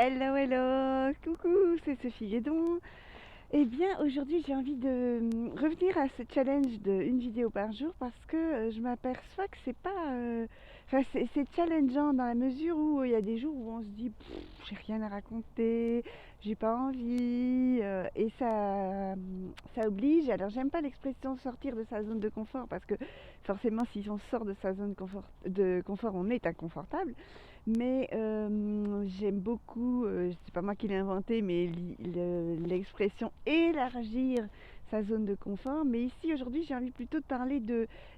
Hello, hello, coucou, c'est Sophie Guédon. Eh bien, aujourd'hui, j'ai envie de revenir à ce challenge de une vidéo par jour parce que je m'aperçois que c'est pas. Enfin, c'est challengeant dans la mesure où il y a des jours où on se dit, j'ai rien à raconter, j'ai pas envie, et ça oblige. Alors, j'aime pas l'expression sortir de sa zone de confort parce que forcément, si on sort de sa zone de confort, on est inconfortable. Mais j'aime beaucoup, c'est pas moi qui l'ai inventé, mais l'expression élargir sa zone de confort. Mais ici, aujourd'hui, j'ai envie plutôt de parler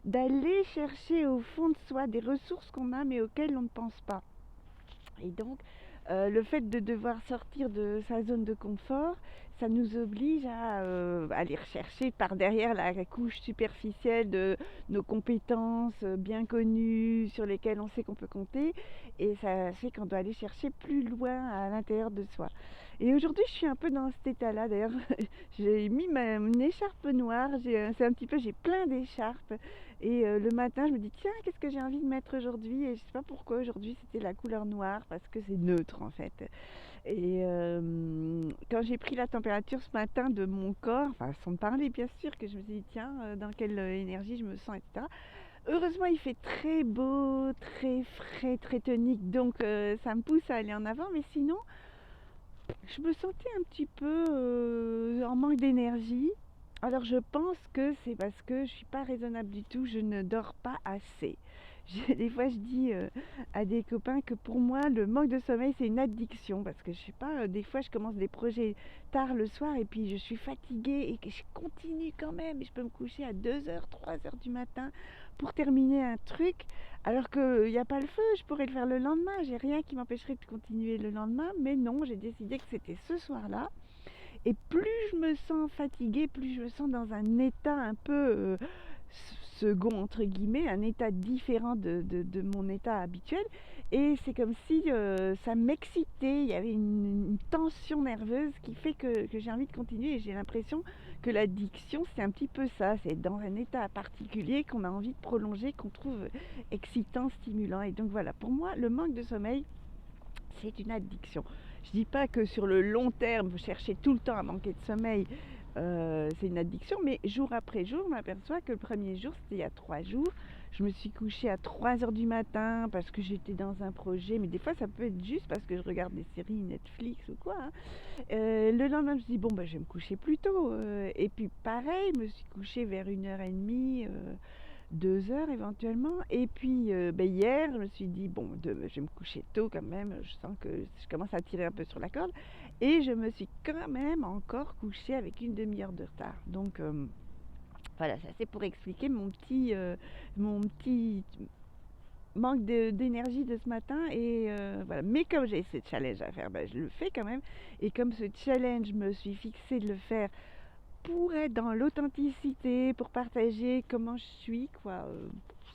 d'aller chercher au fond de soi des ressources qu'on a, mais auxquelles on ne pense pas. Et donc, le fait de devoir sortir de sa zone de confort, ça nous oblige à aller rechercher par derrière la couche superficielle de nos compétences bien connues, sur lesquelles on sait qu'on peut compter. Et ça fait qu'on doit aller chercher plus loin à l'intérieur de soi. Et aujourd'hui, je suis un peu dans cet état-là. D'ailleurs, j'ai mis une écharpe noire. C'est un petit peu, j'ai plein d'écharpes. Et le matin, je me dis, tiens, qu'est-ce que j'ai envie de mettre aujourd'hui? Et je sais pas pourquoi aujourd'hui c'était la couleur noire, parce que c'est neutre en fait. Et quand j'ai pris la température ce matin de mon corps, enfin sans me parler bien sûr, que je me suis dit, tiens, dans quelle énergie je me sens, etc. Heureusement, il fait très beau, très frais, très tonique, donc ça me pousse à aller en avant. Mais sinon, je me sentais un petit peu en manque d'énergie. Alors je pense que c'est parce que je suis pas raisonnable du tout, je ne dors pas assez. Des fois je dis à des copains que pour moi le manque de sommeil c'est une addiction parce que je sais pas, des fois je commence des projets tard le soir et puis je suis fatiguée et que je continue quand même et je peux me coucher à 2 heures, 3 heures du matin pour terminer un truc alors qu'il n'y a pas le feu, je pourrais le faire le lendemain, j'ai rien qui m'empêcherait de continuer le lendemain, mais non, j'ai décidé que c'était ce soir-là. Et plus je me sens fatiguée, plus je me sens dans un état un peu second, entre guillemets, un état différent de mon état habituel. Et c'est comme si ça m'excitait, il y avait une tension nerveuse qui fait que j'ai envie de continuer. Et j'ai l'impression que l'addiction, c'est un petit peu ça, c'est dans un état particulier qu'on a envie de prolonger, qu'on trouve excitant, stimulant. Et donc voilà, pour moi, le manque de sommeil, c'est une addiction. Je dis pas que sur le long terme, vous cherchez tout le temps à manquer de sommeil, c'est une addiction, mais jour après jour, on m'aperçoit que le premier jour, c'était il y a 3 jours, je me suis couchée à 3 heures du matin parce que j'étais dans un projet, mais des fois ça peut être juste parce que je regarde des séries Netflix ou quoi, hein. Le lendemain, je me suis dit, bon, bah, je vais me coucher plus tôt. Et puis pareil, je me suis couchée vers 1h30. 2 heures éventuellement. Et puis hier, je me suis dit, bon, je vais me coucher tôt quand même, je sens que je commence à tirer un peu sur la corde. Et je me suis quand même encore couchée avec une demi-heure de retard. Donc voilà, ça c'est pour expliquer mon petit manque d'énergie de ce matin. Et voilà. Mais comme j'ai ce challenge à faire, ben, je le fais quand même. Et comme ce challenge, je me suis fixé de le faire pour être dans l'authenticité, pour partager comment je suis, quoi,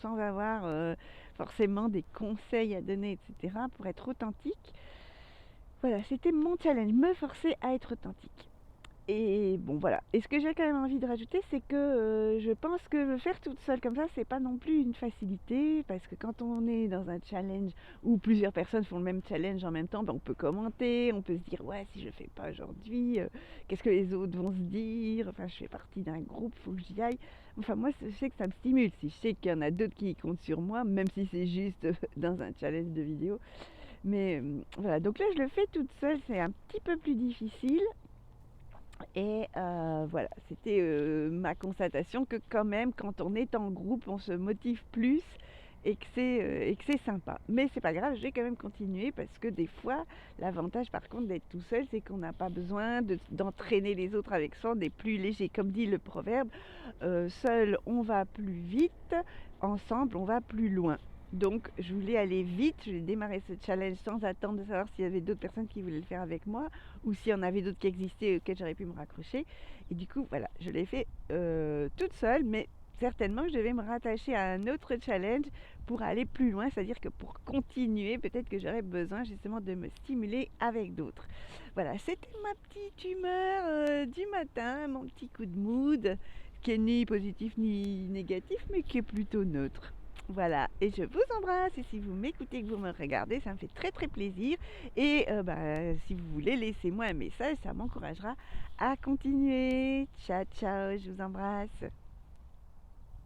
sans avoir forcément des conseils à donner, etc., pour être authentique. Voilà, c'était mon challenge, me forcer à être authentique. Et bon, voilà. Et ce que j'ai quand même envie de rajouter, c'est que je pense que le faire toute seule comme ça, c'est pas non plus une facilité, parce que quand on est dans un challenge où plusieurs personnes font le même challenge en même temps, ben, on peut commenter, on peut se dire, ouais, si je le fais pas aujourd'hui, qu'est-ce que les autres vont se dire? Enfin, je fais partie d'un groupe, faut que j'y aille. Enfin, moi, je sais que ça me stimule. Si je sais qu'il y en a d'autres qui comptent sur moi, même si c'est juste dans un challenge de vidéo. Mais voilà, donc là, je le fais toute seule, c'est un petit peu plus difficile. Et voilà, c'était ma constatation que quand même, quand on est en groupe, on se motive plus et que c'est sympa. Mais c'est pas grave, je vais quand même continuer parce que des fois, l'avantage par contre d'être tout seul, c'est qu'on n'a pas besoin d'entraîner les autres avec soi, on est plus léger. Comme dit le proverbe, seul on va plus vite, ensemble on va plus loin. Donc je voulais aller vite, je voulais démarrer ce challenge sans attendre de savoir s'il y avait d'autres personnes qui voulaient le faire avec moi ou s'il y en avait d'autres qui existaient auxquels j'aurais pu me raccrocher. Et du coup, voilà, je l'ai fait toute seule, mais certainement que je devais me rattacher à un autre challenge pour aller plus loin, c'est-à-dire que pour continuer, peut-être que j'aurais besoin justement de me stimuler avec d'autres. Voilà, c'était ma petite humeur du matin, mon petit coup de mood, qui est ni positif ni négatif, mais qui est plutôt neutre. Voilà, et je vous embrasse. Et si vous m'écoutez, que vous me regardez, ça me fait très très plaisir. Et si vous voulez, laissez-moi un message, ça m'encouragera à continuer. Ciao, ciao, je vous embrasse.